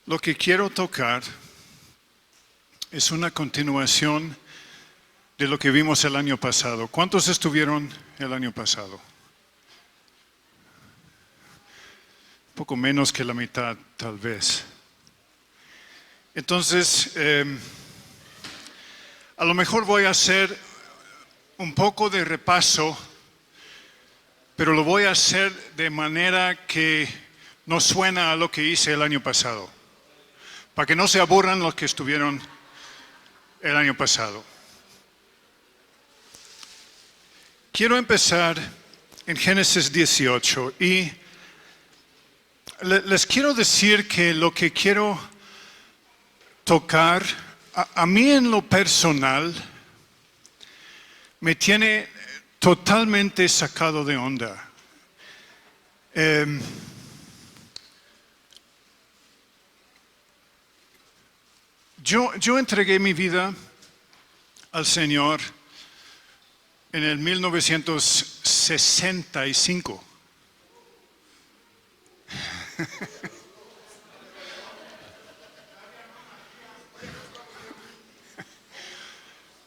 Lo que quiero tocar es una continuación de lo que vimos el año pasado. ¿Cuántos estuvieron el año pasado? Un poco menos que la mitad, tal vez. Entonces, a lo mejor voy a hacer un poco de repaso, pero lo voy a hacer de manera que no suena a lo que hice el año pasado, para que no se aburran los que estuvieron el año pasado. Quiero empezar en Génesis 18 y les quiero decir que lo que quiero tocar, a mí en lo personal, me tiene totalmente sacado de onda. Yo entregué mi vida al Señor en el 1965.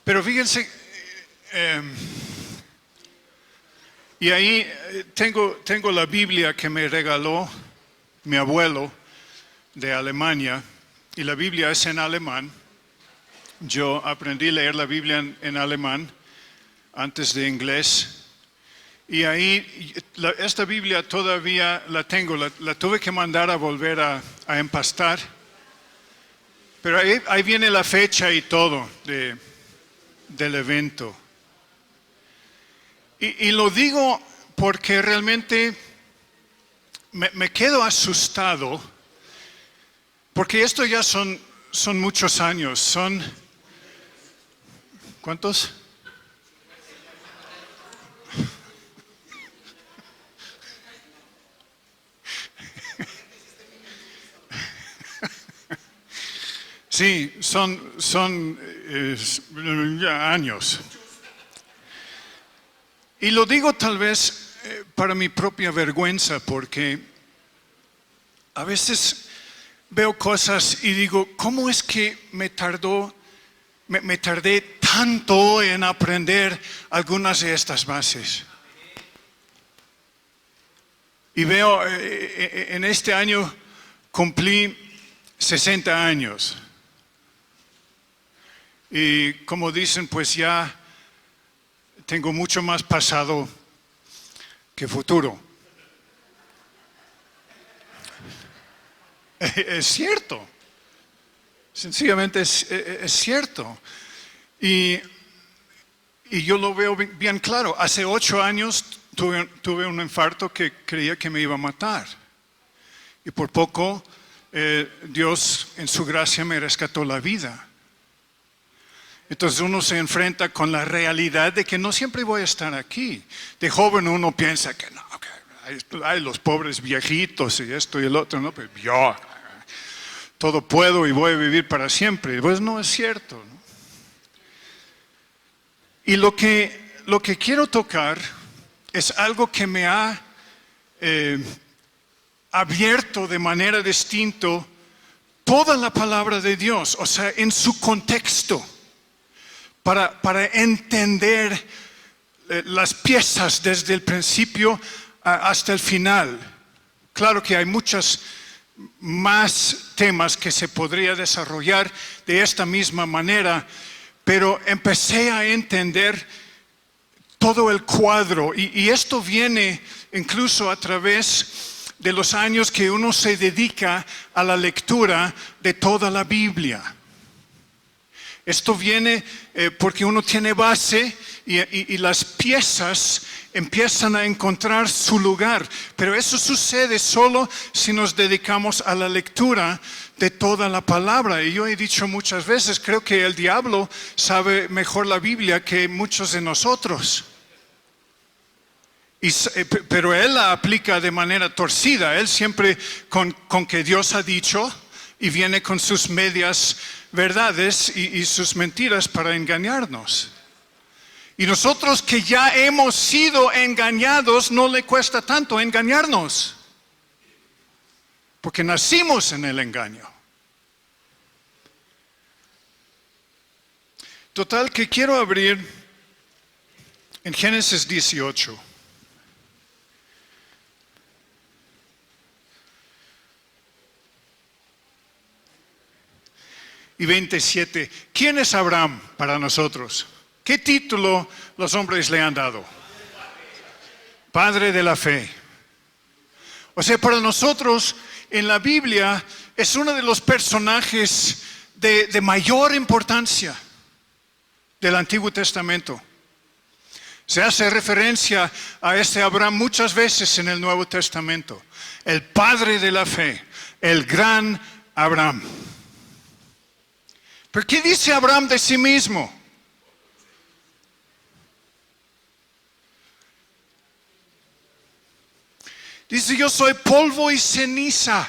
Pero fíjense, y ahí tengo la Biblia que me regaló mi abuelo de Alemania, y la Biblia es en alemán. Yo aprendí a leer la Biblia en alemán antes de inglés, y ahí esta Biblia todavía la tengo, la tuve que mandar a volver a empastar, pero ahí viene la fecha y todo del evento. Y lo digo porque realmente me quedo asustado, porque esto ya son muchos años, ¿cuántos? Sí, son años. Y lo digo tal vez para mi propia vergüenza, porque a veces veo cosas y digo, ¿cómo es que me tardé tanto en aprender algunas de estas bases? Y veo, en este año cumplí 60 años. Y como dicen, pues ya tengo mucho más pasado que futuro. Es cierto. Sencillamente es cierto. Y yo lo veo bien claro. Hace 8 años tuve un infarto que creía que me iba a matar. Y por poco Dios en su gracia me rescató la vida. Entonces uno se enfrenta con la realidad de que no siempre voy a estar aquí. De joven uno piensa que no, hay los pobres viejitos y esto y el otro, no, pero yo todo puedo y voy a vivir para siempre. Pues no es cierto, ¿no? Y lo que quiero tocar es algo que me ha abierto de manera distinta toda la palabra de Dios, o sea, en su contexto. Para entender las piezas desde el principio hasta el final. Claro que hay muchos más temas que se podría desarrollar de esta misma manera, pero empecé a entender todo el cuadro, y esto viene incluso a través de los años que uno se dedica a la lectura de toda la Biblia. Esto viene porque uno tiene base y las piezas empiezan a encontrar su lugar. Pero eso sucede solo si nos dedicamos a la lectura de toda la palabra. Y yo he dicho muchas veces, creo que el diablo sabe mejor la Biblia que muchos de nosotros. Pero él la aplica de manera torcida. Él siempre con que Dios ha dicho, y viene con sus medias verdades y sus mentiras para engañarnos. Y nosotros que ya hemos sido engañados, no le cuesta tanto engañarnos, porque nacimos en el engaño. Total que quiero abrir en Génesis 18. Y 27. ¿Quién es Abraham para nosotros? ¿Qué título los hombres le han dado? Padre de la fe. O sea, para nosotros en la Biblia es uno de los personajes de mayor importancia del Antiguo Testamento. Se hace referencia a este Abraham muchas veces en el Nuevo Testamento. El padre de la fe, el gran Abraham. ¿Pero qué dice Abraham de sí mismo? Dice, yo soy polvo y ceniza.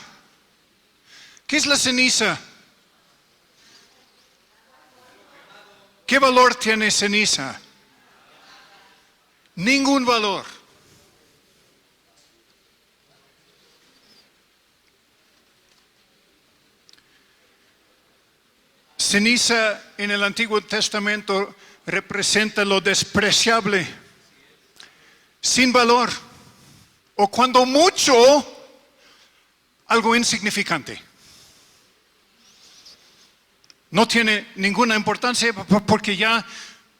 ¿Qué es la ceniza? ¿Qué valor tiene ceniza? Ningún valor. Ceniza en el Antiguo Testamento representa lo despreciable, sin valor, o cuando mucho, algo insignificante. No tiene ninguna importancia porque ya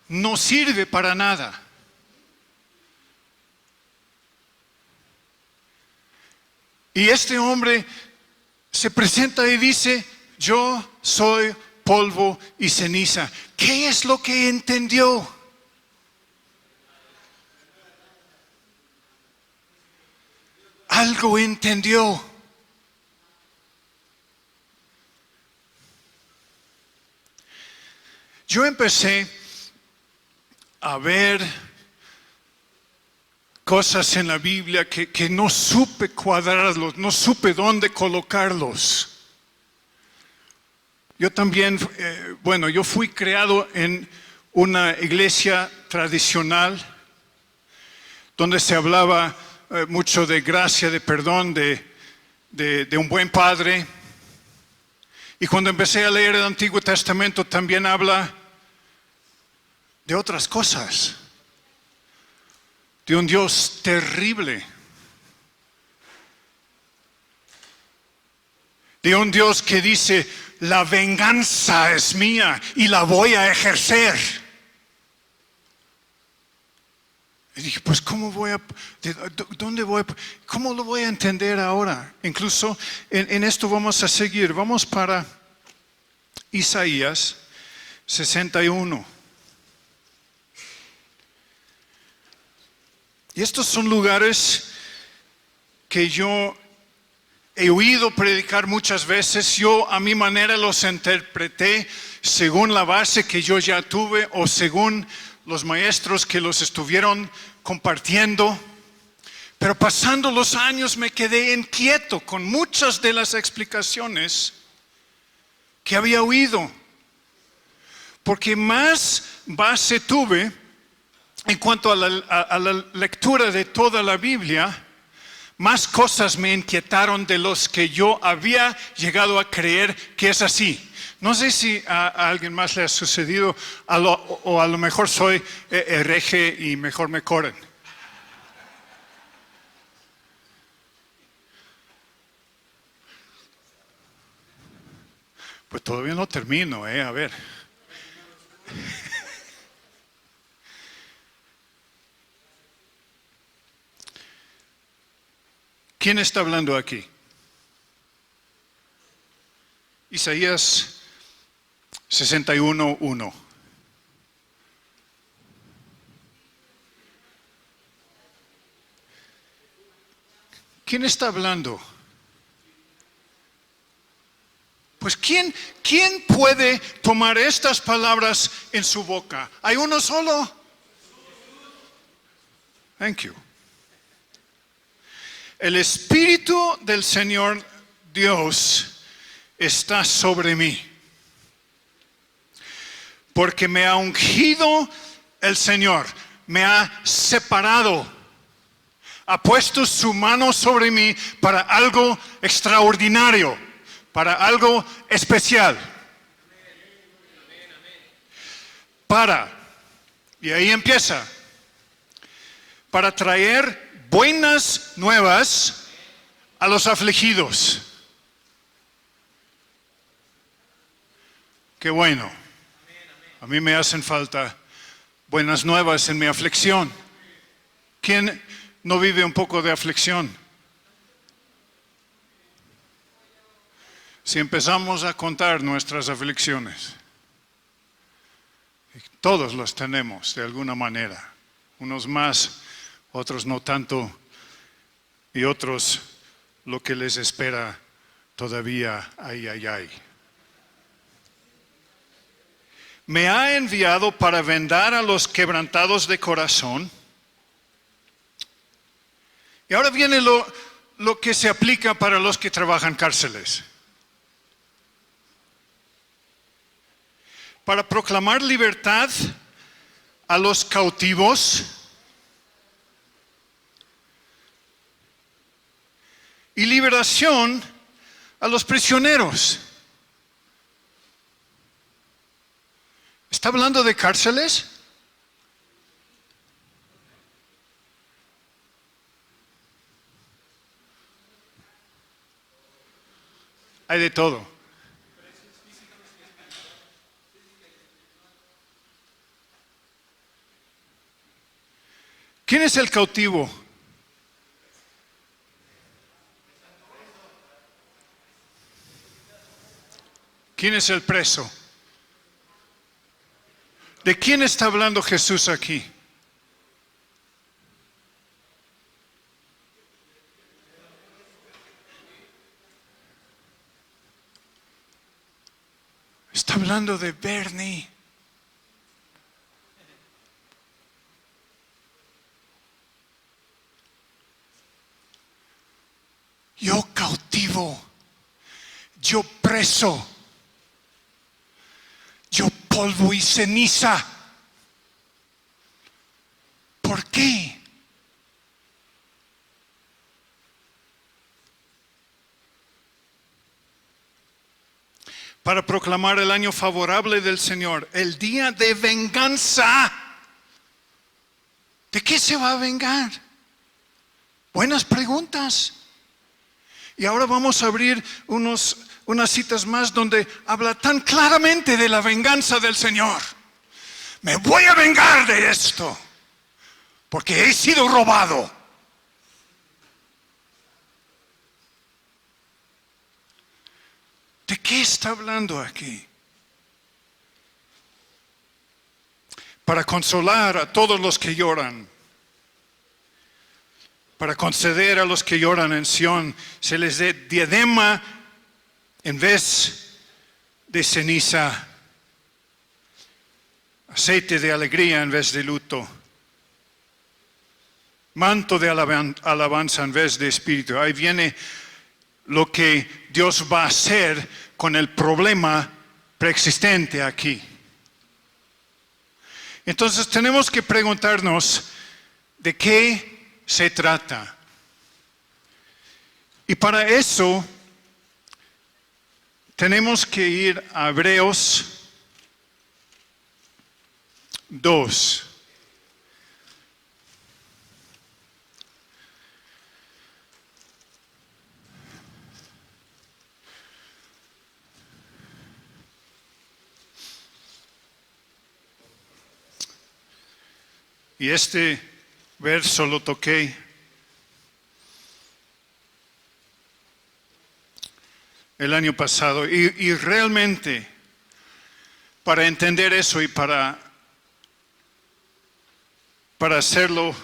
no sirve para nada. Y este hombre se presenta y dice, yo soy polvo y ceniza. ¿Qué es lo que entendió? Algo entendió. Yo empecé a ver cosas en la Biblia que no supe cuadrarlos, no supe dónde colocarlos. Yo también, yo fui creado en una iglesia tradicional donde se hablaba mucho de gracia, de perdón, de un buen padre. Y cuando empecé a leer el Antiguo Testamento también habla de otras cosas, de un Dios terrible, de un Dios que dice, la venganza es mía y la voy a ejercer. Y dije, pues ¿cómo lo voy a entender ahora? Incluso en esto vamos a seguir. Vamos para Isaías 61. Y estos son lugares que yo he oído predicar muchas veces. Yo a mi manera los interpreté según la base que yo ya tuve o según los maestros que los estuvieron compartiendo. Pero pasando los años me quedé inquieto con muchas de las explicaciones que había oído. Porque más base tuve en cuanto a la lectura de toda la Biblia, más cosas me inquietaron de los que yo había llegado a creer que es así. No sé si a alguien más le ha sucedido o a lo mejor soy hereje y mejor me corren. Pues todavía no termino, a ver. ¿Quién está hablando aquí? Isaías 61:1. ¿Quién está hablando? Pues ¿quién puede tomar estas palabras en su boca? ¿Hay uno solo? Thank you. El Espíritu del Señor Dios está sobre mí, porque me ha ungido el Señor, me ha separado, ha puesto su mano sobre mí para algo extraordinario, para algo especial. y ahí empieza, para traer buenas nuevas a los afligidos. Qué bueno. A mí me hacen falta buenas nuevas en mi aflicción. ¿Quién no vive un poco de aflicción? Si empezamos a contar nuestras aflicciones, todos las tenemos de alguna manera, unos más, otros no tanto, y otros lo que les espera todavía, ay. Me ha enviado para vendar a los quebrantados de corazón. Y ahora viene lo que se aplica para los que trabajan cárceles. Para proclamar libertad a los cautivos y liberación a los prisioneros. ¿Está hablando de cárceles? Hay de todo. ¿Quién es el cautivo? ¿Quién es el preso? ¿De quién está hablando Jesús aquí? Está hablando de Bernie. Yo cautivo, yo preso, yo polvo y ceniza. ¿Por qué? Para proclamar el año favorable del Señor, el día de venganza. ¿De qué se va a vengar? Buenas preguntas. Y ahora vamos a abrir unas citas más donde habla tan claramente de la venganza del Señor. Me voy a vengar de esto, porque he sido robado. ¿De qué está hablando aquí? Para consolar a todos los que lloran. Para conceder a los que lloran en Sión, se les dé diadema en vez de ceniza, aceite de alegría en vez de luto, manto de alabanza en vez de espíritu. Ahí viene lo que Dios va a hacer con el problema preexistente aquí. Entonces tenemos que preguntarnos de qué se trata. Y para eso tenemos que ir a Hebreos 2. Y este verso lo toqué el año pasado y realmente para entender eso y para hacerlo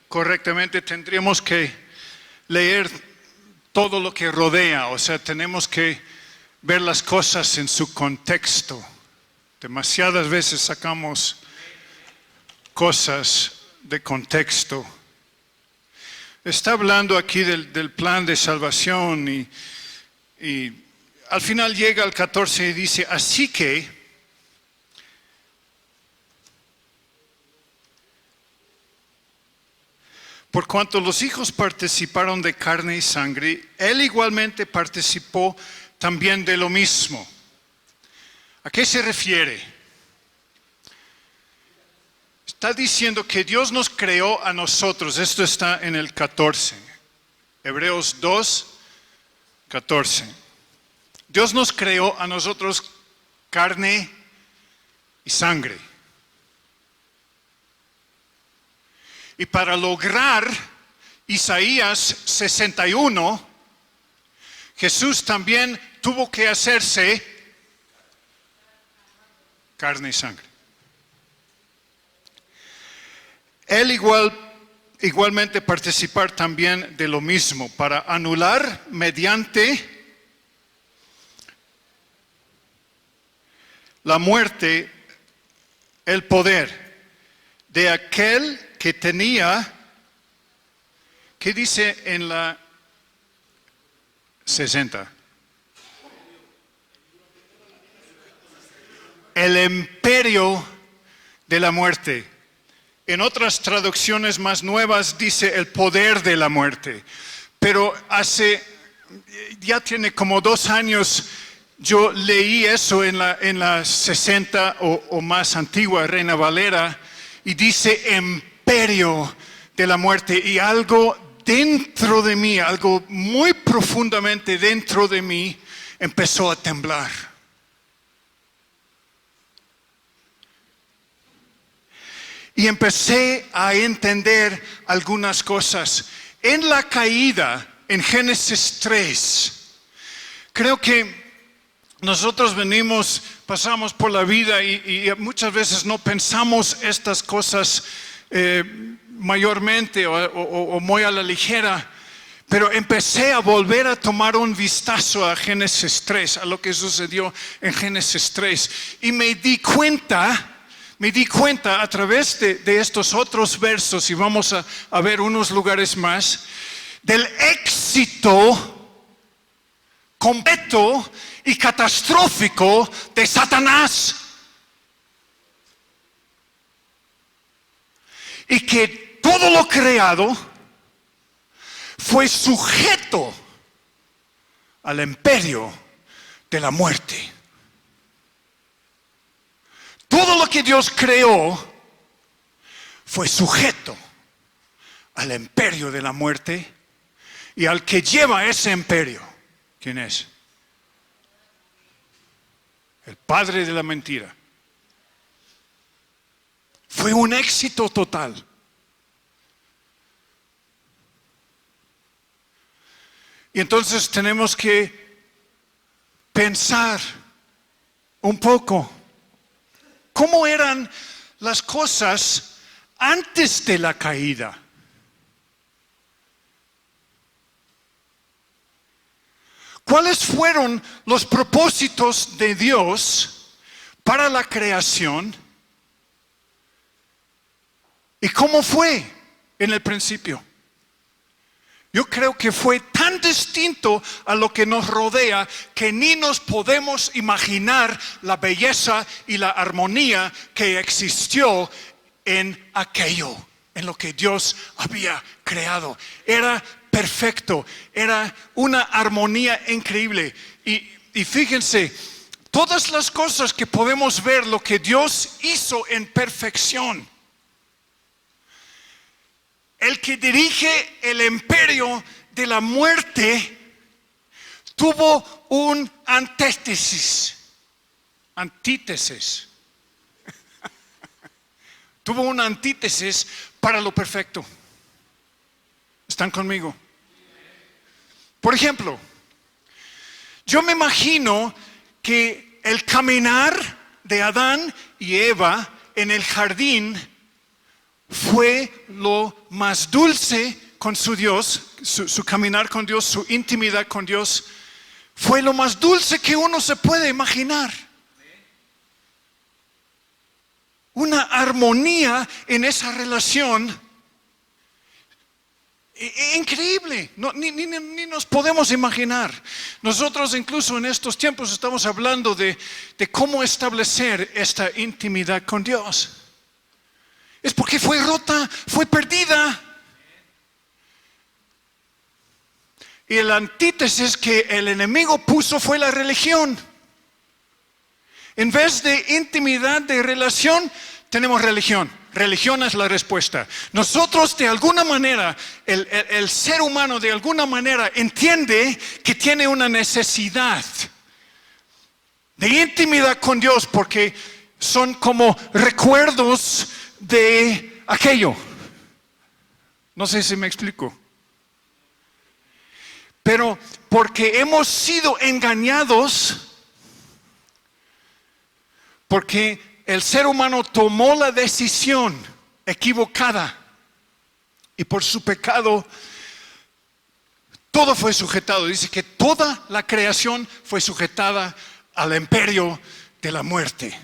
correctamente tendríamos que leer todo lo que rodea, o sea, tenemos que ver las cosas en su contexto. Demasiadas veces sacamos cosas de contexto. Está hablando aquí del plan de salvación y al final llega al 14 y dice, así que por cuanto los hijos participaron de carne y sangre, él igualmente participó también de lo mismo. ¿A qué se refiere? está diciendo que Dios nos creó a nosotros. Esto está en el 14. Hebreos 2, 14. Dios nos creó a nosotros carne y sangre. Y para lograr Isaías 61, Jesús también tuvo que hacerse carne y sangre. Él igualmente participar también de lo mismo, para anular mediante la muerte el poder de aquel que tenía, ¿qué dice en la 60? El imperio de la muerte. En otras traducciones más nuevas dice el poder de la muerte. Pero ya tiene como 2 años, yo leí eso en la 60 o más antigua Reina Valera, y dice imperio de la muerte, y algo dentro de mí, algo muy profundamente dentro de mí, empezó a temblar. Y empecé a entender algunas cosas. En la caída, en Génesis 3, creo que nosotros pasamos por la vida y muchas veces no pensamos estas cosas mayormente o muy a la ligera, pero empecé a volver a tomar un vistazo a Génesis 3, a lo que sucedió en Génesis 3, y me di cuenta a través de estos otros versos, y vamos a ver unos lugares más, del éxito completo y catastrófico de Satanás. Y que todo lo creado fue sujeto al imperio de la muerte. Todo lo que Dios creó fue sujeto al imperio de la muerte, y al que lleva ese imperio, ¿quién es? El padre de la mentira. Fue un éxito total. Y entonces tenemos que pensar un poco, ¿cómo eran las cosas antes de la caída? ¿Cuáles fueron los propósitos de Dios para la creación? ¿Y cómo fue en el principio? Yo creo que fue tan distinto a lo que nos rodea que ni nos podemos imaginar la belleza y la armonía que existió en aquello, en lo que Dios había creado. Era perfecto, era una armonía increíble. Y fíjense, todas las cosas que podemos ver, lo que Dios hizo en perfección. El que dirige el imperio de la muerte tuvo un antítesis. Tuvo una antítesis para lo perfecto. ¿Están conmigo? Por ejemplo, yo me imagino que el caminar de Adán y Eva en el jardín fue lo más dulce con su Dios, su caminar con Dios, su intimidad con Dios, fue lo más dulce que uno se puede imaginar. Una armonía en esa relación increíble, ni nos podemos imaginar. Nosotros incluso en estos tiempos estamos hablando de cómo establecer esta intimidad con Dios. Es porque fue rota, fue perdida. Y el antítesis que el enemigo puso fue la religión. En vez de intimidad, de relación, tenemos religión. religión es la respuesta. Nosotros de alguna manera, el ser humano de alguna manera entiende que tiene una necesidad de intimidad con Dios porque son como recuerdos de aquello. No sé si me explico. Pero porque hemos sido engañados, porque el ser humano tomó la decisión equivocada y por su pecado todo fue sujetado. Dice que toda la creación fue sujetada al imperio de la muerte.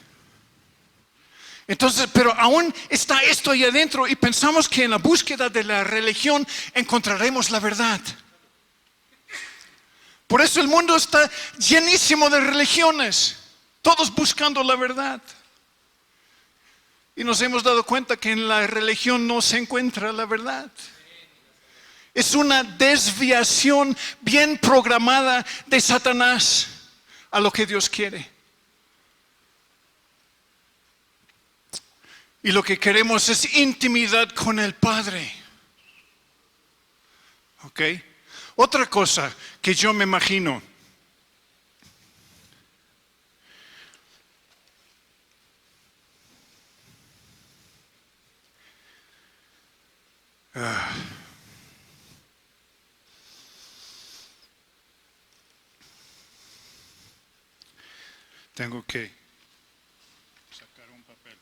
Entonces, pero aún está esto ahí adentro y pensamos que en la búsqueda de la religión encontraremos la verdad. Por eso el mundo está llenísimo de religiones, todos buscando la verdad. Y nos hemos dado cuenta que en la religión no se encuentra la verdad. Es una desviación bien programada de Satanás a lo que Dios quiere. Y lo que queremos es intimidad con el Padre. ¿Ok? Otra cosa que yo me imagino. Tengo que sacar un papel.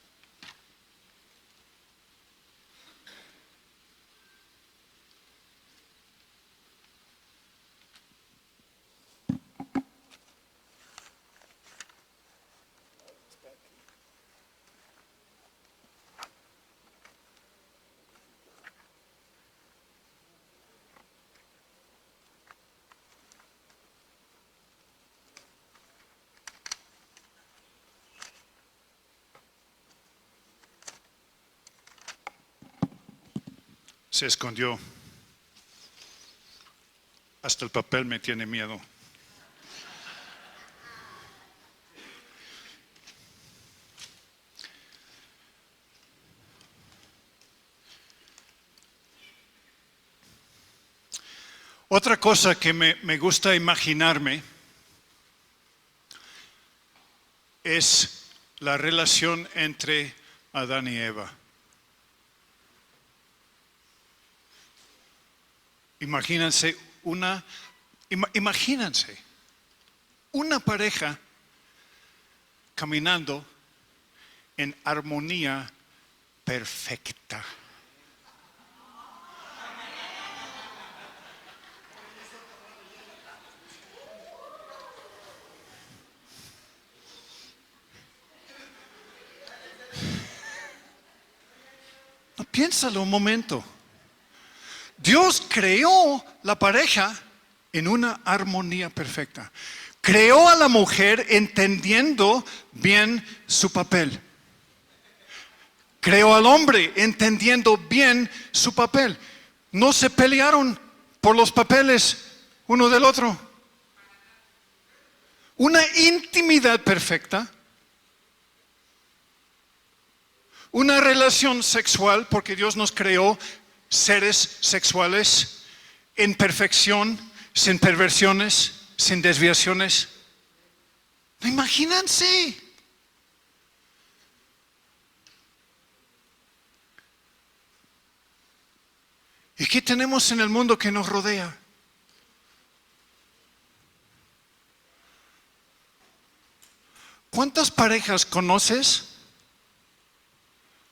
Se escondió. Hasta el papel me tiene miedo. Otra cosa que me gusta imaginarme es la relación entre Adán y Eva. Imagínense una pareja caminando en armonía perfecta. No, piénsalo un momento. Dios creó la pareja en una armonía perfecta. Creó a la mujer entendiendo bien su papel. Creó al hombre entendiendo bien su papel. No se pelearon por los papeles uno del otro. Una intimidad perfecta. Una relación sexual, porque Dios nos creó seres sexuales en perfección, sin perversiones, sin desviaciones. Imagínense. ¿Y qué tenemos en el mundo que nos rodea? ¿Cuántas parejas conoces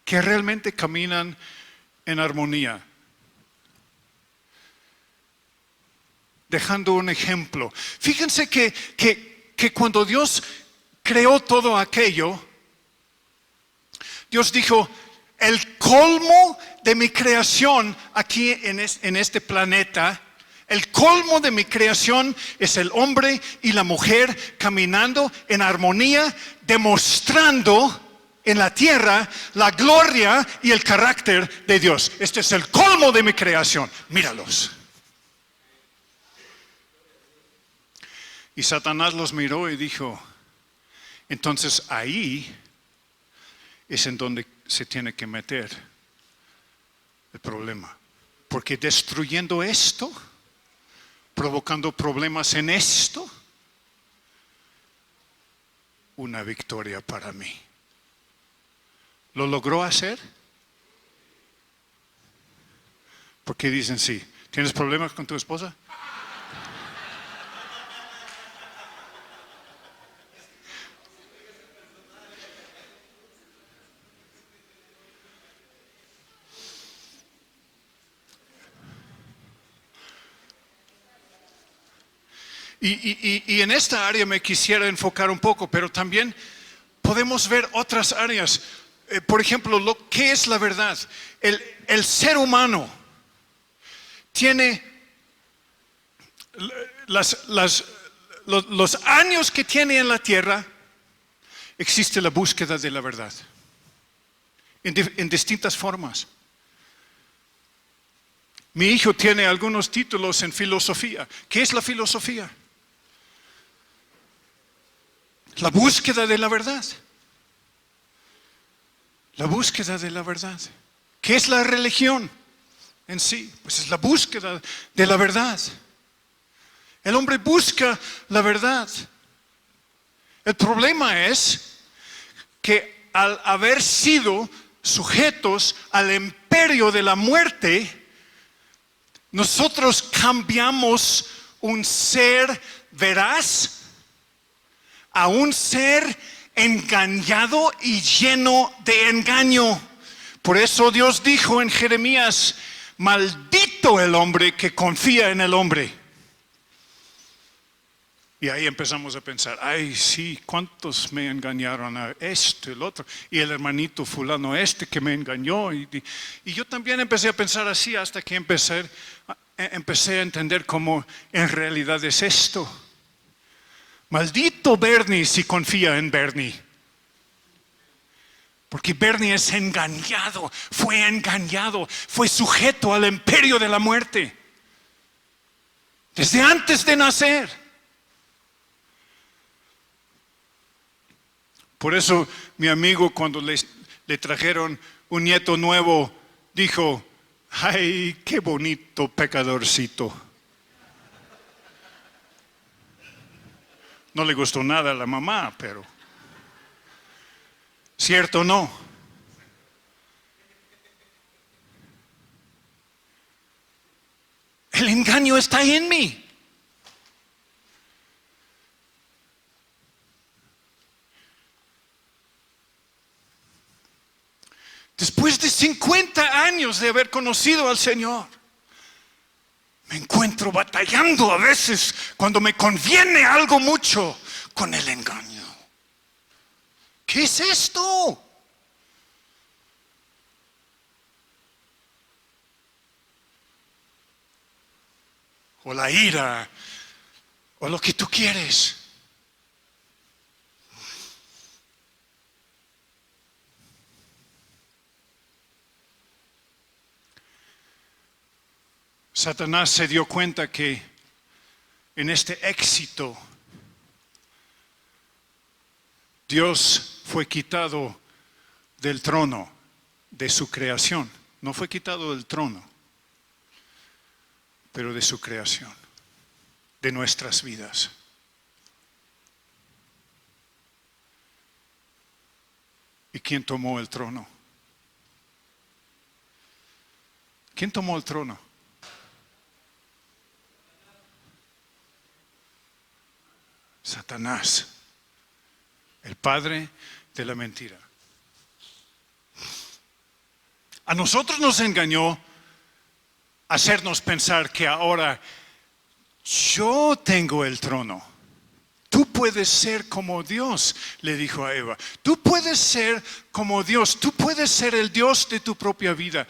que realmente caminan en armonía? Dejando un ejemplo. Fíjense que cuando Dios creó todo aquello, Dios dijo, el colmo de mi creación aquí en este planeta, el colmo de mi creación es el hombre y la mujer caminando en armonía, demostrando en la tierra la gloria y el carácter de Dios. Este es el colmo de mi creación. Míralos. Y Satanás los miró y dijo, entonces ahí es en donde se tiene que meter el problema. Porque destruyendo esto, provocando problemas en esto, una victoria para mí. ¿Lo logró hacer? Porque dicen sí. ¿Tienes problemas con tu esposa? Y en esta área me quisiera enfocar un poco, pero también podemos ver otras áreas. Por ejemplo, ¿qué es la verdad? El ser humano tiene los años que tiene en la tierra, existe la búsqueda de la verdad en distintas formas. Mi hijo tiene algunos títulos en filosofía. ¿Qué es la filosofía? La búsqueda de la verdad. La búsqueda de la verdad. ¿Qué es la religión en sí? Pues es la búsqueda de la verdad. El hombre busca la verdad. El problema es que al haber sido sujetos al imperio de la muerte, nosotros cambiamos un ser veraz a un ser engañado y lleno de engaño. Por eso Dios dijo en Jeremías: maldito el hombre que confía en el hombre. Y ahí empezamos a pensar: ay, sí, ¿cuántos me engañaron a esto y el otro? Y el hermanito fulano este que me engañó. Y yo también empecé a pensar así hasta que empecé a entender cómo en realidad es esto. Maldito Bernie si confía en Bernie. Porque Bernie es engañado, fue sujeto al imperio de la muerte. Desde antes de nacer. Por eso mi amigo, cuando le trajeron un nieto nuevo, dijo: ay, qué bonito pecadorcito. No le gustó nada a la mamá, pero ¿cierto o no? El engaño está en mí. Después de 50 años de haber conocido al Señor, me encuentro batallando a veces cuando me conviene algo mucho con el engaño. ¿Qué es esto? O la ira, o lo que tú quieres. Satanás se dio cuenta que en este éxito Dios fue quitado del trono de su creación. No fue quitado del trono, pero de su creación, de nuestras vidas. ¿Y quién tomó el trono? ¿Quién tomó el trono? Satanás, el padre de la mentira. A nosotros nos engañó hacernos pensar que ahora yo tengo el trono. Tú puedes ser como Dios, le dijo a Eva. Tú puedes ser como Dios, tú puedes ser el Dios de tu propia vida.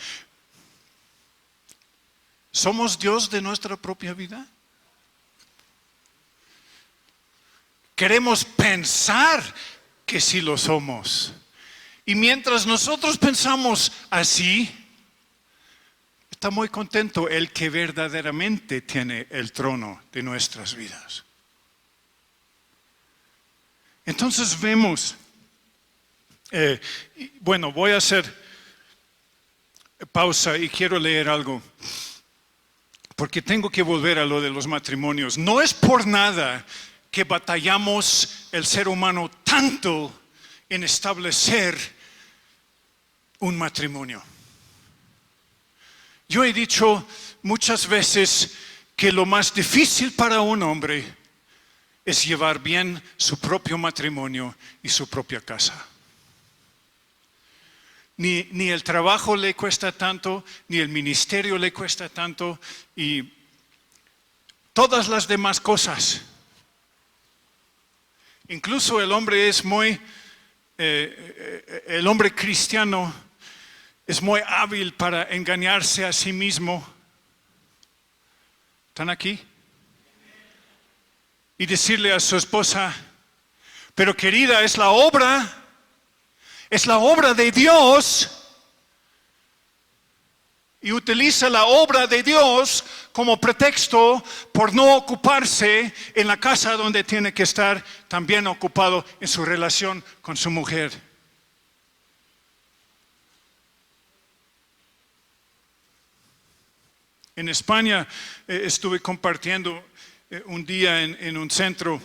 ¿Somos Dios de nuestra propia vida? Queremos pensar que sí lo somos. Y mientras nosotros pensamos así, está muy contento el que verdaderamente tiene el trono de nuestras vidas. Entonces vemos Bueno, voy a hacer pausa y quiero leer algo, porque tengo que volver a lo de los matrimonios. No es por nada que batallamos el ser humano tanto en establecer un matrimonio. Yo he dicho muchas veces que lo más difícil para un hombre es llevar bien su propio matrimonio y su propia casa. Ni el trabajo le cuesta tanto, ni el ministerio le cuesta tanto, y todas las demás cosas. Incluso el hombre es el hombre cristiano es muy hábil para engañarse a sí mismo. ¿Están aquí? Y decirle a su esposa, pero querida, es la obra de Dios. Y utiliza la obra de Dios como pretexto por no ocuparse en la casa donde tiene que estar también ocupado en su relación con su mujer. En España estuve compartiendo un día en un centro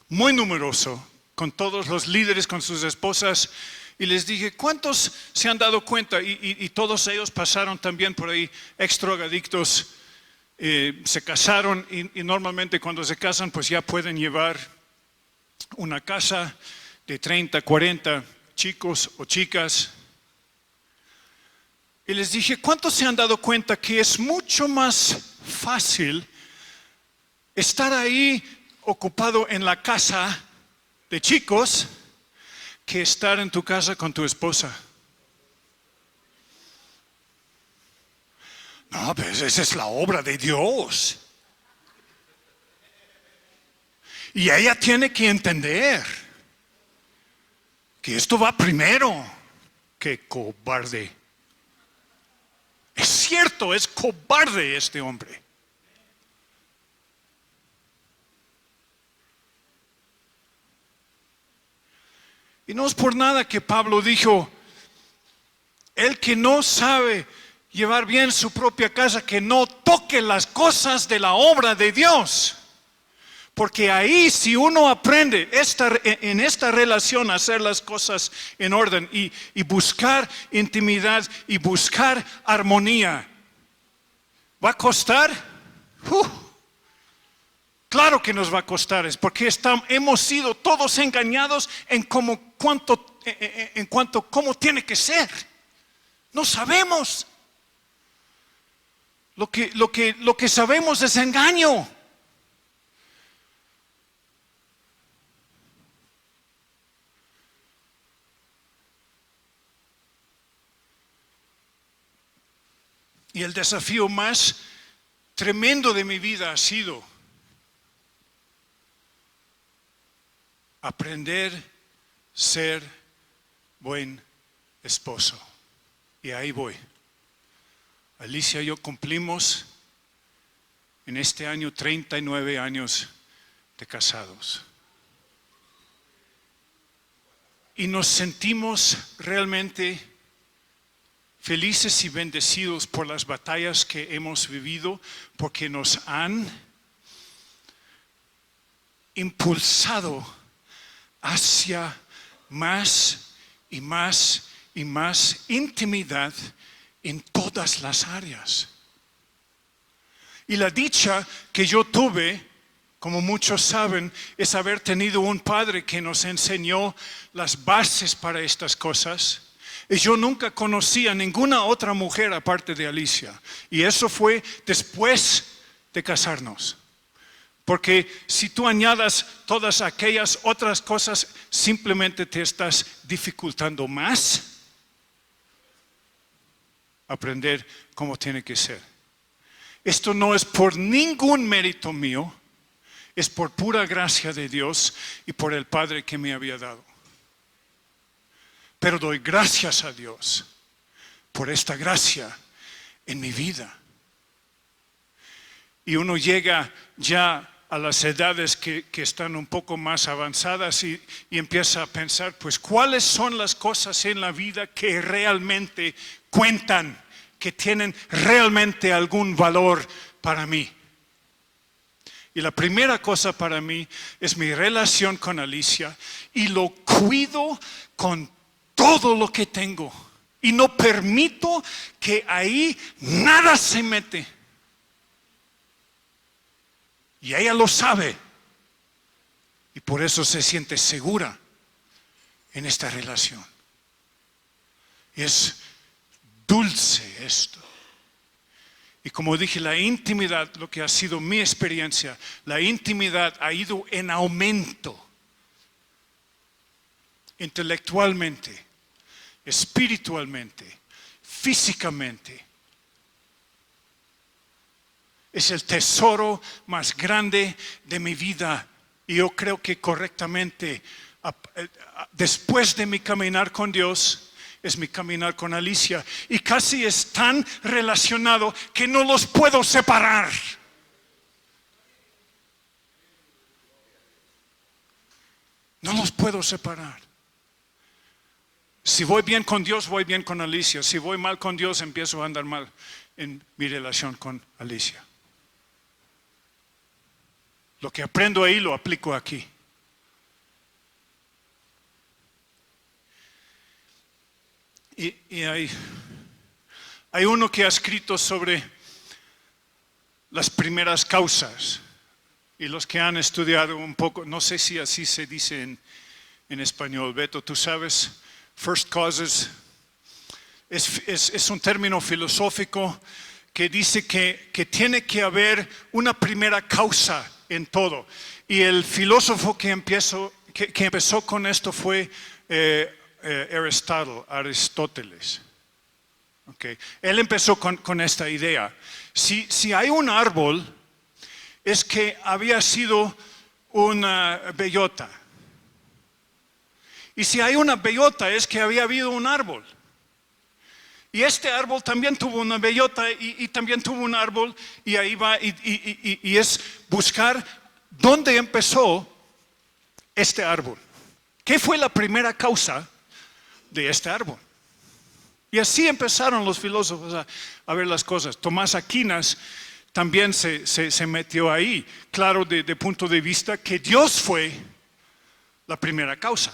muy numeroso, con todos los líderes, con sus esposas, y les dije, ¿cuántos se han dado cuenta? Y todos ellos pasaron también por ahí, ex-drogadictos, se casaron, y normalmente cuando se casan pues ya pueden llevar una casa de 30, 40 chicos o chicas. Y les dije, ¿cuántos se han dado cuenta que es mucho más fácil estar ahí ocupado en la casa de chicos que estar en tu casa con tu esposa? No, pues esa es la obra de Dios. Y ella tiene que entender que esto va primero. ¡Qué cobarde! Es cierto, es cobarde este hombre. Y no es por nada que Pablo dijo, el que no sabe llevar bien su propia casa, que no toque las cosas de la obra de Dios. Porque ahí si uno aprende en esta relación a hacer las cosas en orden y buscar intimidad y buscar armonía, ¿va a costar? Claro que nos va a costar, es porque hemos sido todos engañados en cuanto cómo tiene que ser. No sabemos. Lo que sabemos es engaño. Y el desafío más tremendo de mi vida ha sido aprender a ser buen esposo. Y ahí voy. Alicia y yo cumplimos en este año 39 años de casados. Y nos sentimos realmente felices y bendecidos por las batallas que hemos vivido, porque nos han impulsado hacia más y más y más intimidad en todas las áreas. Y la dicha que yo tuve, como muchos saben, es haber tenido un padre que nos enseñó las bases para estas cosas. Y yo nunca conocí a ninguna otra mujer aparte de Alicia. Y eso fue después de casarnos. Porque si tú añadas todas aquellas otras cosas, simplemente te estás dificultando más aprender cómo tiene que ser. Esto no es por ningún mérito mío, es por pura gracia de Dios y por el Padre que me había dado. Pero doy gracias a Dios por esta gracia en mi vida. Y uno llega ya a las edades que están un poco más avanzadas y empieza a pensar, pues, ¿cuáles son las cosas en la vida que realmente cuentan, que tienen realmente algún valor para mí? Y la primera cosa para mí es mi relación con Alicia, y lo cuido con todo lo que tengo y no permito que ahí nada se mete. Y ella lo sabe y por eso se siente segura en esta relación. Y es dulce esto. Y como dije, la intimidad, lo que ha sido mi experiencia, la intimidad ha ido en aumento intelectualmente, espiritualmente, físicamente. Es el tesoro más grande de mi vida. Y yo creo que correctamente, después de mi caminar con Dios, es mi caminar con Alicia. Y casi es tan relacionado que no los puedo separar. No los puedo separar. Si voy bien con Dios, voy bien con Alicia. Si voy mal con Dios, empiezo a andar mal en mi relación con Alicia. Lo que aprendo ahí lo aplico aquí. Y hay uno que ha escrito sobre las primeras causas. Y los que han estudiado un poco, no sé si así se dice en español. Beto, tú sabes, first causes es un término filosófico que dice que tiene que haber una primera causa en todo. Y el filósofo que empezó con esto fue Aristóteles. Okay. Él empezó con esta idea. Si hay un árbol, es que había sido una bellota. Y si hay una bellota, es que había habido un árbol. Y este árbol también tuvo una bellota y también tuvo un árbol, y ahí va, y es buscar dónde empezó este árbol. ¿Qué fue la primera causa de este árbol? Y así empezaron los filósofos a ver las cosas. Tomás Aquinas también se metió ahí, claro, de punto de vista que Dios fue la primera causa.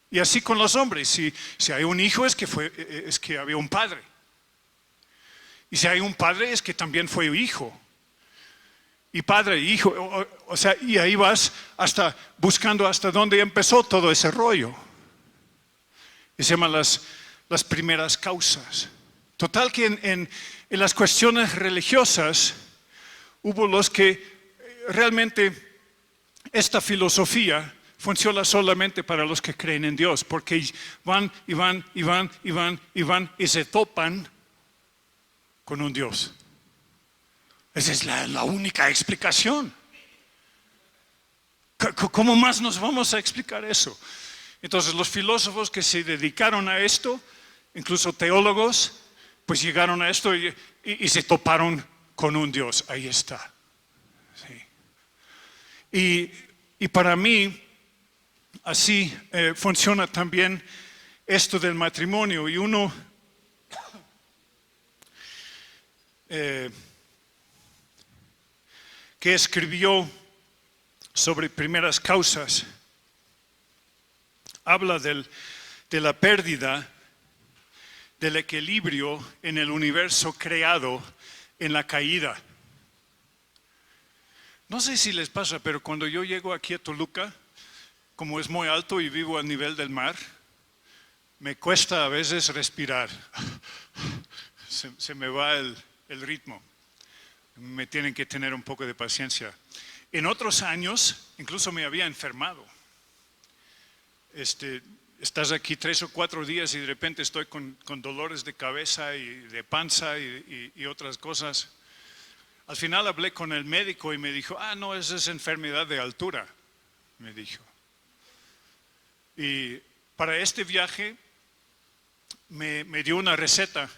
Y así con los hombres, si hay un hijo es que había un padre. Y si hay un padre es que también fue hijo. Y padre, hijo, o sea, y ahí vas buscando hasta dónde empezó todo ese rollo. Y se llaman las primeras causas. Total que en las cuestiones religiosas hubo los que realmente esta filosofía funciona solamente para los que creen en Dios, porque van y se topan con un Dios. Esa es la única explicación. ¿Cómo más nos vamos a explicar eso? Entonces los filósofos que se dedicaron a esto, incluso teólogos, pues llegaron a esto y se toparon con un Dios. Ahí está. Sí. Y para mí, así funciona también esto del matrimonio. Y uno que escribió sobre primeras causas habla de la pérdida del equilibrio en el universo creado en la caída. No sé si les pasa, pero cuando yo llego aquí a Toluca, como es muy alto y vivo a nivel del mar, me cuesta a veces respirar. Se me va el ritmo. Me tienen que tener un poco de paciencia. En otros años, incluso me había enfermado. Estás aquí 3 o 4 días y de repente estoy con dolores de cabeza y de panza y otras cosas. Al final hablé con el médico y me dijo, no, esa es enfermedad de altura, me dijo. Y para este viaje me dio una receta,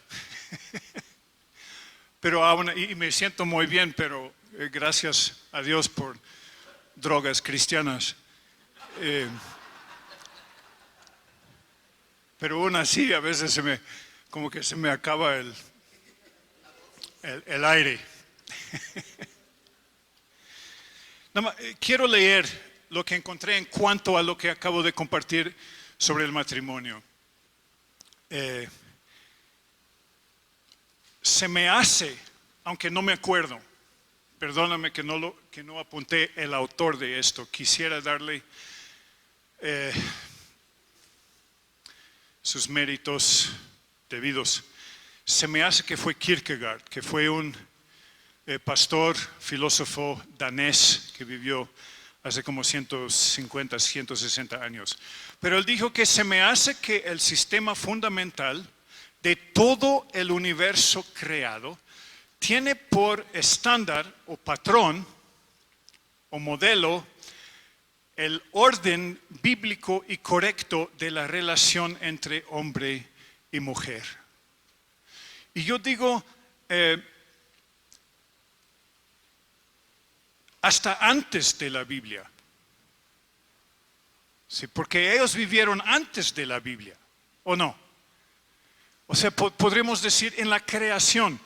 pero y me siento muy bien, pero gracias a Dios por drogas cristianas. Pero aún así a veces como que se me acaba el aire. Nada más, quiero leer lo que encontré en cuanto a lo que acabo de compartir sobre el matrimonio. Se me hace, aunque no me acuerdo, perdóname que no apunté el autor de esto, quisiera darle sus méritos debidos. Se me hace que fue Kierkegaard, que fue un pastor, filósofo danés que vivió hace como 150, 160 años. Pero él dijo que se me hace que el sistema fundamental de todo el universo creado tiene por estándar o patrón o modelo el orden bíblico y correcto de la relación entre hombre y mujer. Y yo digo, hasta antes de la Biblia. Sí, porque ellos vivieron antes de la Biblia, ¿o no? O sea, podríamos decir en la creación,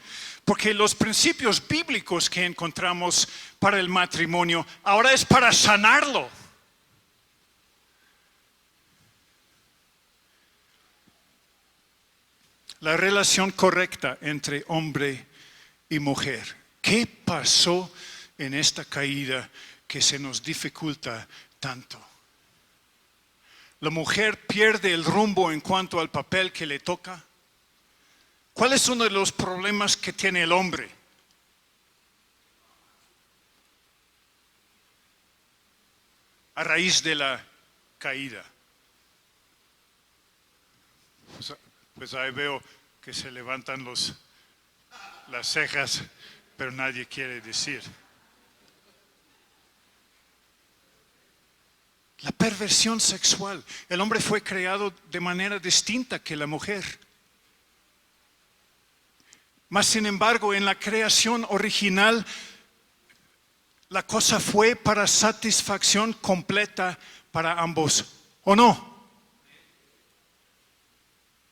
porque los principios bíblicos que encontramos para el matrimonio ahora es para sanarlo. La relación correcta entre hombre y mujer. ¿Qué pasó en esta caída que se nos dificulta tanto? La mujer pierde el rumbo en cuanto al papel que le toca. ¿Cuál es uno de los problemas que tiene el hombre? A raíz de la caída. Pues ahí veo que se levantan las cejas, pero nadie quiere decir. La perversión sexual. El hombre fue creado de manera distinta que la mujer. Mas sin embargo, en la creación original, la cosa fue para satisfacción completa para ambos, ¿o no?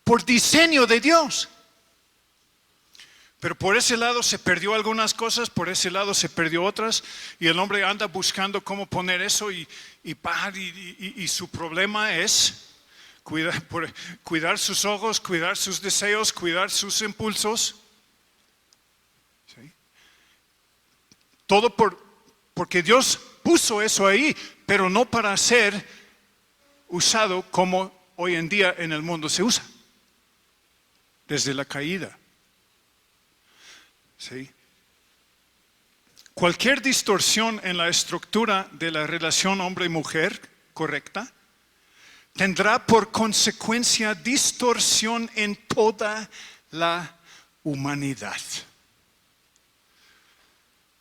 Por diseño de Dios. Pero por ese lado se perdió algunas cosas, por ese lado se perdió otras, y el hombre anda buscando cómo poner eso y su problema es cuidar sus ojos, cuidar sus deseos, cuidar sus impulsos. ¿Sí? Todo porque Dios puso eso ahí, pero no para ser usado como hoy en día en el mundo se usa, desde la caída. ¿Sí? Cualquier distorsión en la estructura de la relación hombre y mujer correcta tendrá por consecuencia distorsión en toda la humanidad.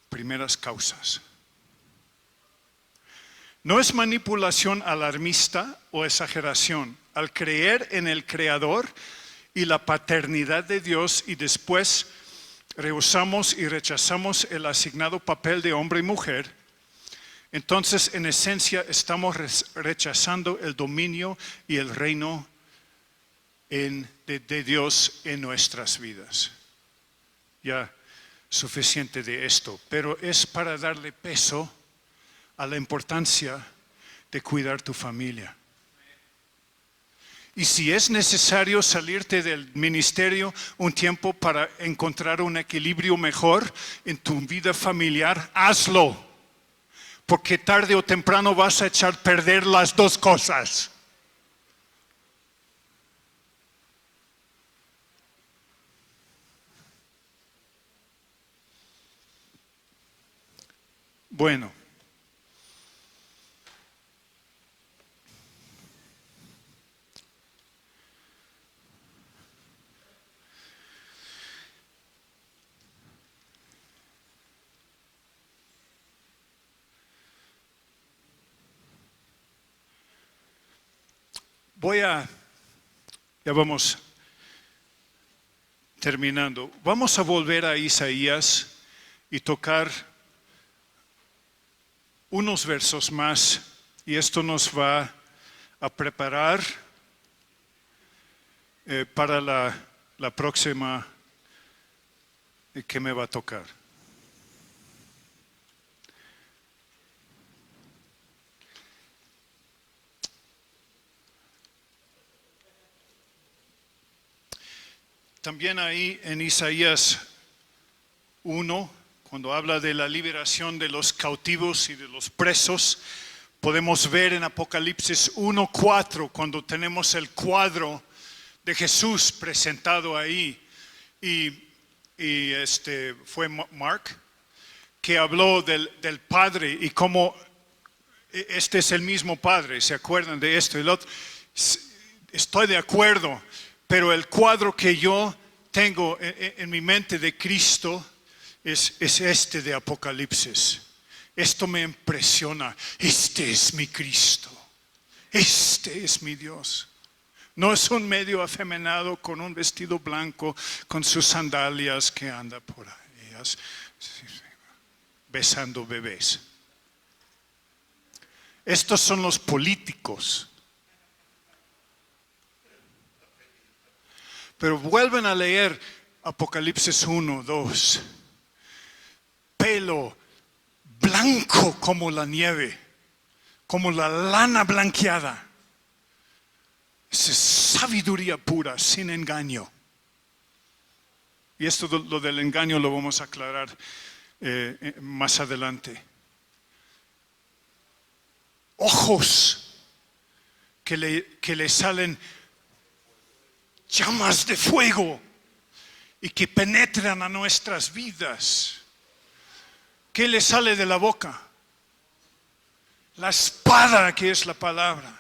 Primeras causas. No es manipulación alarmista o exageración al creer en el Creador y la paternidad de Dios y después rehusamos y rechazamos el asignado papel de hombre y mujer. Entonces, en esencia, estamos rechazando el dominio y el reino de Dios en nuestras vidas. Ya suficiente de esto, pero es para darle peso a la importancia de cuidar tu familia. Y si es necesario salirte del ministerio un tiempo para encontrar un equilibrio mejor en tu vida familiar, hazlo. Porque tarde o temprano vas a echar a perder las dos cosas. Bueno. Ya vamos terminando. Vamos a volver a Isaías y tocar unos versos más y esto nos va a preparar para la próxima que me va a tocar. También ahí en Isaías 1, cuando habla de la liberación de los cautivos y de los presos, podemos ver en Apocalipsis 1:4, cuando tenemos el cuadro de Jesús presentado ahí, y fue Mark que habló del Padre y cómo este es el mismo Padre. ¿Se acuerdan de esto y lo otro? Estoy de acuerdo, pero el cuadro que yo tengo en mi mente de Cristo es este de Apocalipsis. Esto me impresiona. Este es mi Cristo. Este es mi Dios. No es un medio afeminado con un vestido blanco, con sus sandalias que anda por ahí, besando bebés. Estos son los políticos. Pero vuelven a leer Apocalipsis 1:2. Pelo blanco como la nieve, como la lana blanqueada. Es sabiduría pura, sin engaño. Y esto lo del engaño lo vamos a aclarar más adelante. Ojos que le salen llamas de fuego y que penetran a nuestras vidas. ¿Qué le sale de la boca? La espada, que es la palabra.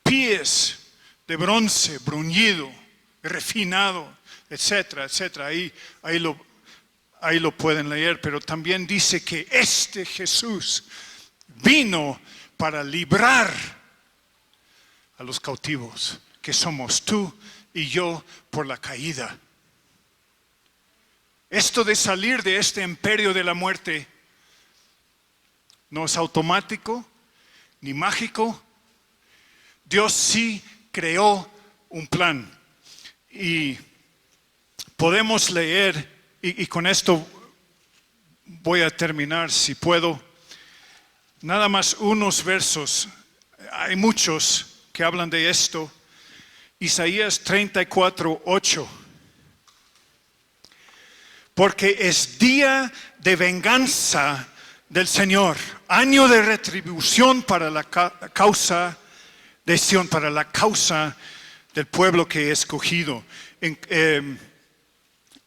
Pies de bronce, bruñido, refinado, etcétera, etcétera. Ahí lo pueden leer, pero también dice que este Jesús vino para librar a los cautivos, que somos tú y yo por la caída. Esto de salir de este imperio de la muerte no es automático ni mágico. Dios sí creó un plan y podemos leer, y con esto voy a terminar si puedo, nada más unos versos. Hay muchos que hablan de esto. Isaías 34:8. Porque es día de venganza del Señor, año de retribución para la causa de Sión, para la causa del pueblo que he escogido.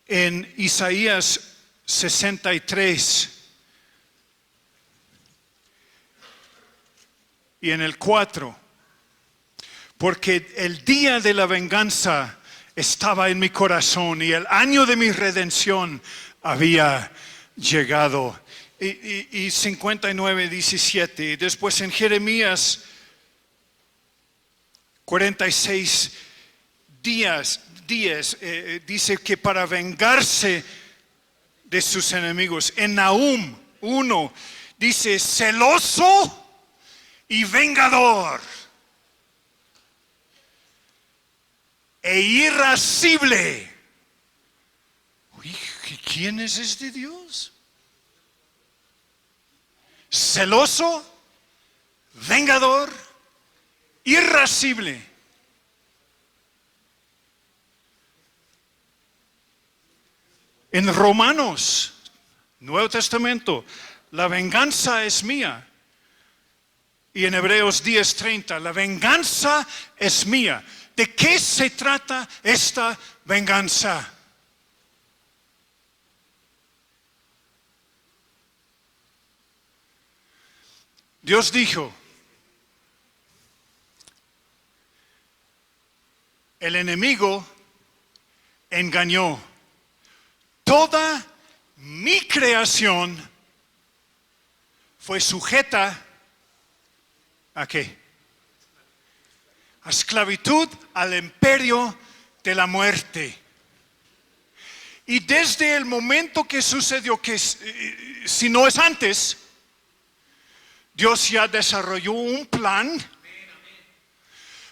En Isaías 63 y en el 4, porque el día de la venganza estaba en mi corazón y el año de mi redención había llegado. Y 59:17. Y después en Jeremías 46 días dice que para vengarse de sus enemigos. En Nahum 1 dice celoso y vengador e irascible. Uy, ¿quién es este Dios? Celoso, vengador, irascible. En Romanos, Nuevo Testamento, la venganza es mía. Y en Hebreos 10:30, la venganza es mía. ¿De qué se trata esta venganza? Dios dijo, el enemigo engañó. Toda mi creación fue sujeta ¿a qué? A esclavitud, al imperio de la muerte. Y desde el momento que sucedió, que si no es antes, Dios ya desarrolló un plan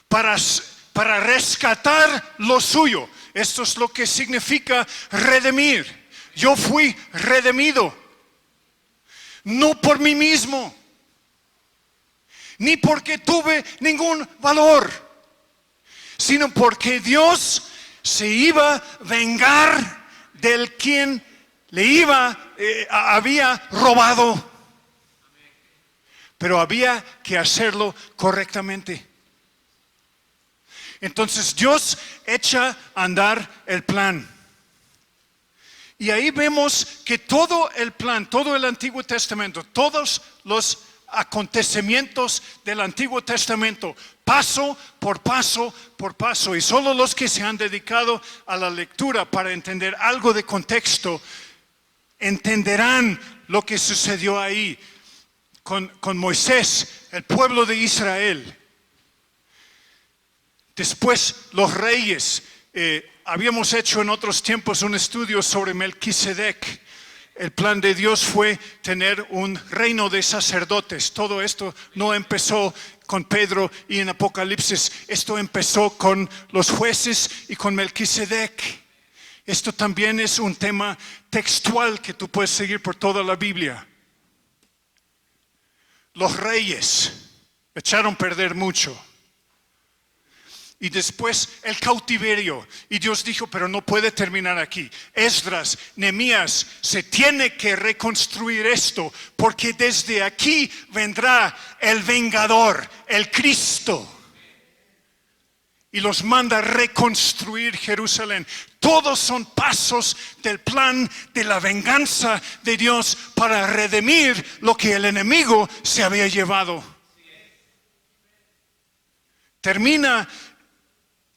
para rescatar lo suyo. Esto es lo que significa redimir. Yo fui redimido, no por mí mismo, ni porque tuve ningún valor, sino porque Dios se iba a vengar del quien había robado. Pero había que hacerlo correctamente. Entonces Dios echa a andar el plan. Y ahí vemos que todo el plan, todo el Antiguo Testamento, todos los acontecimientos del Antiguo Testamento, paso por paso por paso, y solo los que se han dedicado a la lectura para entender algo de contexto, entenderán lo que sucedió ahí con Moisés, el pueblo de Israel. Después los reyes. Habíamos hecho en otros tiempos un estudio sobre Melquisedec. El plan de Dios fue tener un reino de sacerdotes. Todo esto no empezó con Pedro y en Apocalipsis. Esto empezó con los jueces y con Melquisedec. Esto también es un tema textual que tú puedes seguir por toda la Biblia. Los reyes echaron a perder mucho. Y después el cautiverio. Y Dios dijo, pero no puede terminar aquí. Esdras, Nehemías, se tiene que reconstruir esto, porque desde aquí vendrá el vengador, el Cristo. Y los manda a reconstruir Jerusalén. Todos son pasos del plan de la venganza de Dios para redimir lo que el enemigo se había llevado. Termina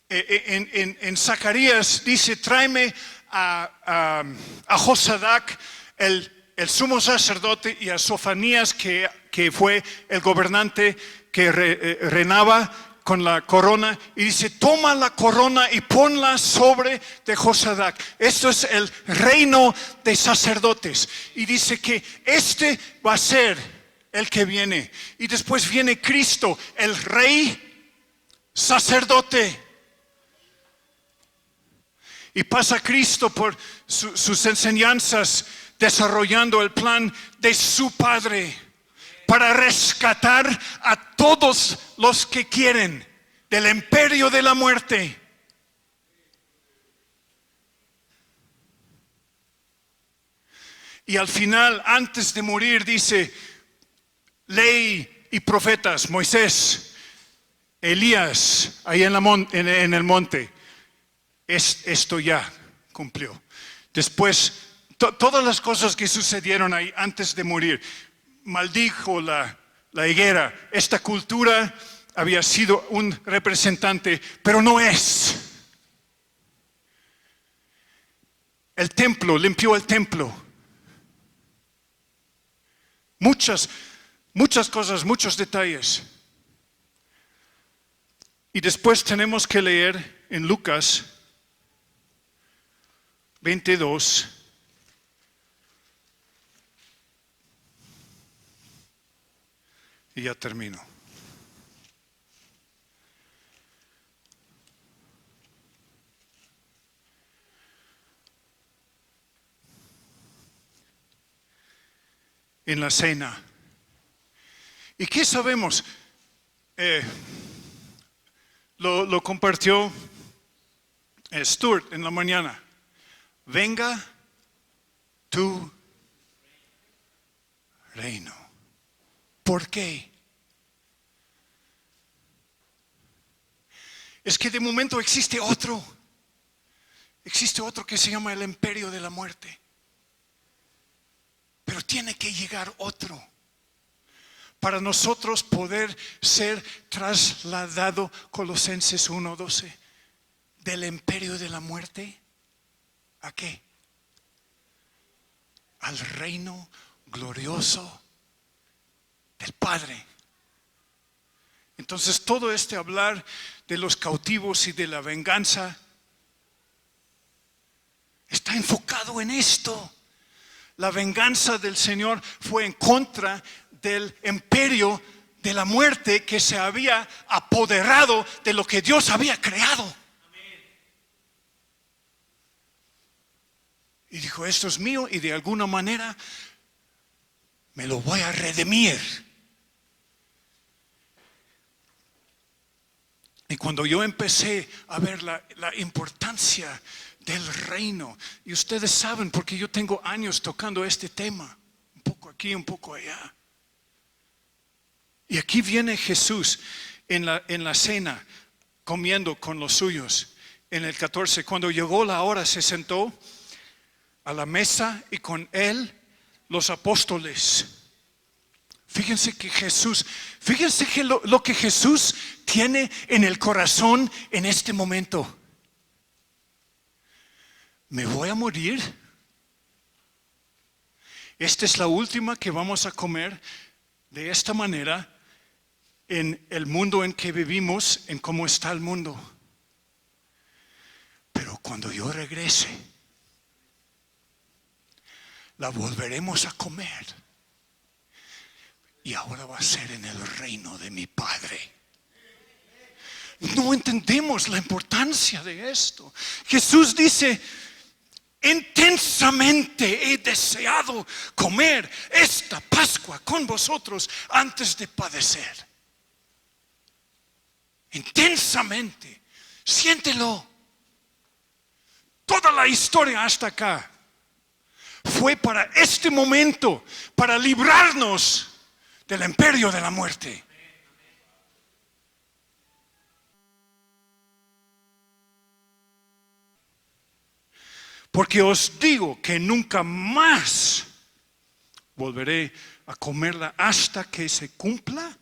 en Zacarías, dice, tráeme a Josadac, el sumo sacerdote, y a Sofonías, que fue el gobernante que reinaba con la corona, y dice, toma la corona y ponla sobre de Josadac. Esto es el reino de sacerdotes, y dice que este va a ser el que viene, y después viene Cristo, el rey sacerdote. Y pasa Cristo por sus enseñanzas, desarrollando el plan de su Padre para rescatar a todos los que quieren del imperio de la muerte. Y al final, antes de morir, dice, ley y profetas, Moisés, Elías, ahí en el monte. Esto ya cumplió. Después, todas las cosas que sucedieron ahí antes de morir, maldijo la higuera. Esta cultura había sido un representante, pero no es. El templo, limpió el templo. Muchas cosas, muchos detalles. Y después tenemos que leer en Lucas 22. Y ya termino. En la cena. ¿Y qué sabemos? Lo compartió Stuart en la mañana. Venga tu reino. ¿Por qué? Es que de momento existe otro que se llama el imperio de la muerte. Pero tiene que llegar otro para nosotros poder ser trasladado, Colosenses 1:12, del imperio de la muerte. ¿A qué? Al reino glorioso del Padre. Entonces todo este hablar de los cautivos y de la venganza está enfocado en esto. La venganza del Señor fue en contra del imperio de la muerte que se había apoderado de lo que Dios había creado. Y dijo, esto es mío y de alguna manera me lo voy a redimir. Y cuando yo empecé a ver la importancia del reino, y ustedes saben porque yo tengo años tocando este tema, un poco aquí, un poco allá. Y aquí viene Jesús en la cena, comiendo con los suyos. En el 14, cuando llegó la hora, se sentó a la mesa y con él los apóstoles. Fíjense que lo que Jesús tiene en el corazón en este momento. ¿Me voy a morir? Esta es la última que vamos a comer de esta manera en el mundo en que vivimos, en cómo está el mundo. Pero cuando yo regrese, la volveremos a comer. Y ahora va a ser en el reino de mi Padre. No entendemos la importancia de esto. Jesús dice, intensamente he deseado comer esta Pascua con vosotros antes de padecer. Intensamente, siéntelo. Toda la historia hasta acá fue para este momento, para librarnos del imperio de la muerte. Porque os digo que nunca más volveré a comerla hasta que se cumpla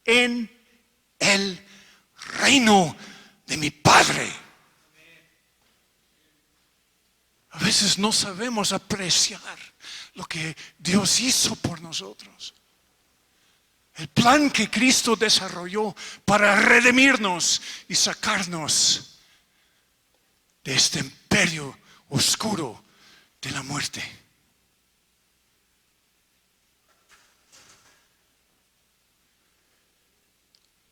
en el reino de mi Padre. A veces no sabemos apreciar lo que Dios hizo por nosotros. El plan que Cristo desarrolló para redimirnos y sacarnos de este imperio oscuro de la muerte.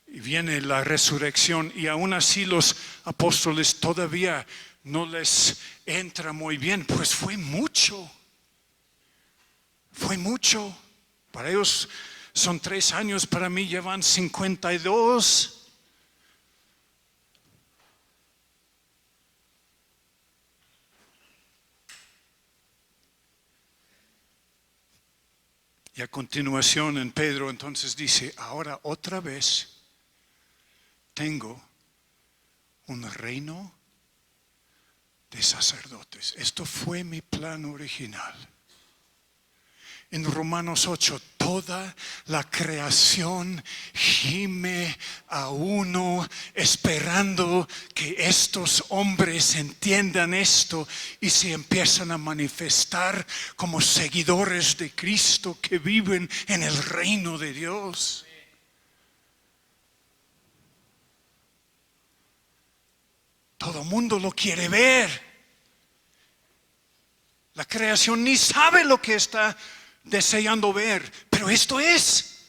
Y viene la resurrección y aún así los apóstoles todavía no les entra muy bien, pues fue mucho. Para ellos son 3 años, para mí llevan 52. Y a continuación en Pedro entonces dice, ahora otra vez tengo un reino de sacerdotes. Esto fue mi plan original. En Romanos 8, toda la creación gime a uno esperando que estos hombres entiendan esto y se empiezan a manifestar como seguidores de Cristo que viven en el reino de Dios. Todo mundo lo quiere ver. La creación ni sabe lo que está deseando ver, pero esto es,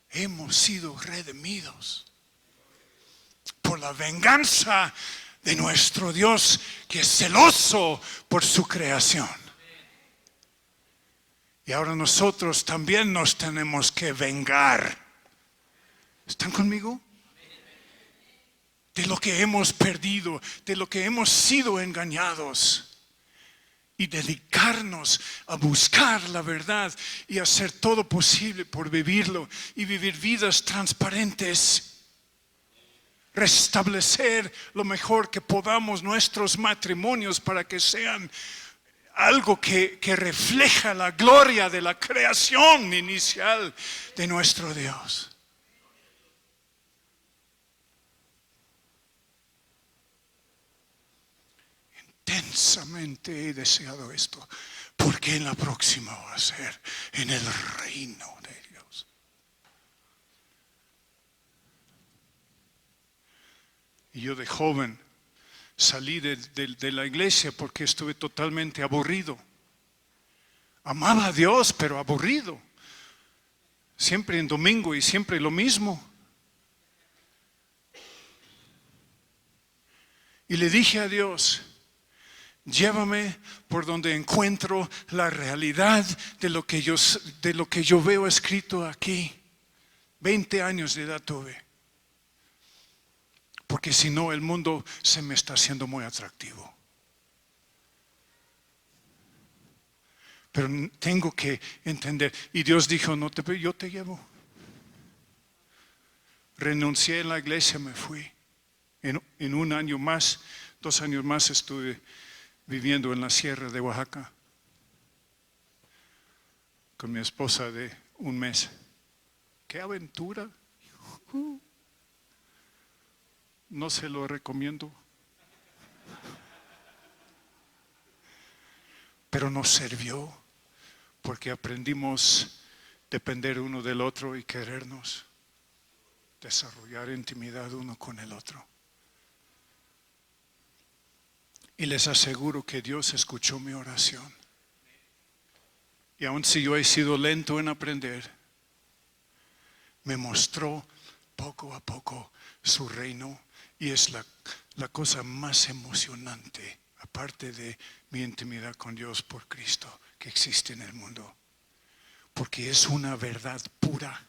hemos sido redimidos por la venganza de nuestro Dios que es celoso por su creación. Y ahora nosotros también nos tenemos que vengar. ¿Están conmigo? De lo que hemos perdido, de lo que hemos sido engañados. Y dedicarnos a buscar la verdad y hacer todo posible por vivirlo y vivir vidas transparentes. Restablecer lo mejor que podamos nuestros matrimonios para que sean algo que refleja la gloria de la creación inicial de nuestro Dios. Intensamente he deseado esto, porque en la próxima va a ser en el reino de Dios. Y yo de joven salí de la iglesia porque estuve totalmente aburrido Amaba a Dios, pero aburrido. Siempre en domingo y siempre lo mismo. Y le dije a Dios, llévame por donde encuentro la realidad de lo que yo veo escrito aquí. 20 años de edad tuve. Porque si no, el mundo se me está haciendo muy atractivo. Pero tengo que entender. Y Dios dijo, no yo te llevo. Renuncié a la iglesia, me fui. En un año más, 2 años más estuve viviendo en la sierra de Oaxaca. Con mi esposa de 1 mes. ¡Qué aventura! No se lo recomiendo. Pero nos sirvió porque aprendimos a depender uno del otro y querernos, desarrollar intimidad uno con el otro. Y les aseguro que Dios escuchó mi oración. Y aun si yo he sido lento en aprender, me mostró poco a poco su reino. Y es la cosa más emocionante, aparte de mi intimidad con Dios por Cristo, que existe en el mundo. Porque es una verdad pura.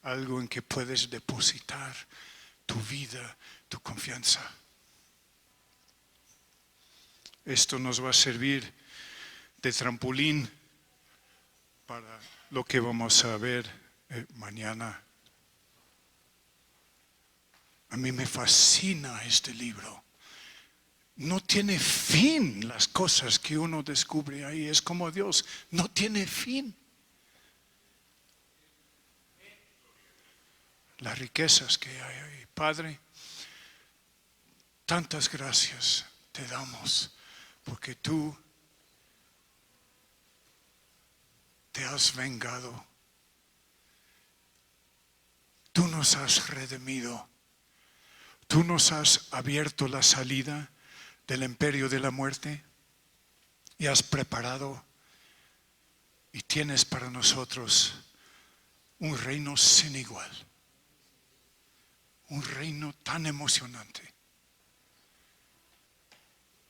Algo en que puedes depositar tu vida, tu confianza. Esto nos va a servir de trampolín para lo que vamos a ver mañana. A mí me fascina este libro. No tiene fin las cosas que uno descubre ahí. Es como Dios, no tiene fin. Las riquezas que hay ahí. Padre, tantas gracias te damos porque tú te has vengado. Tú nos has redimido. Tú nos has abierto la salida del imperio de la muerte y has preparado y tienes para nosotros un reino sin igual. Un reino tan emocionante,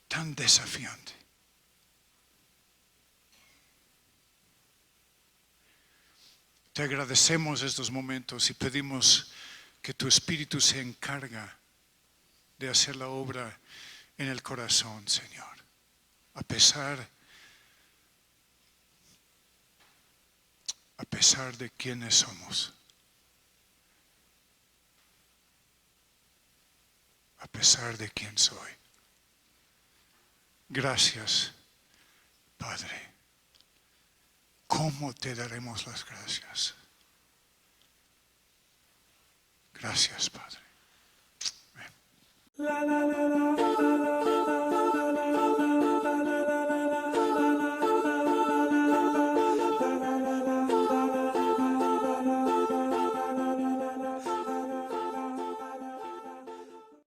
tan desafiante. Te agradecemos estos momentos y pedimos que tu Espíritu se encarga de hacer la obra en el corazón, Señor. A pesar de quiénes somos. A pesar de quién soy. Gracias, Padre. ¿Cómo te daremos las gracias? Gracias, Padre. Amén.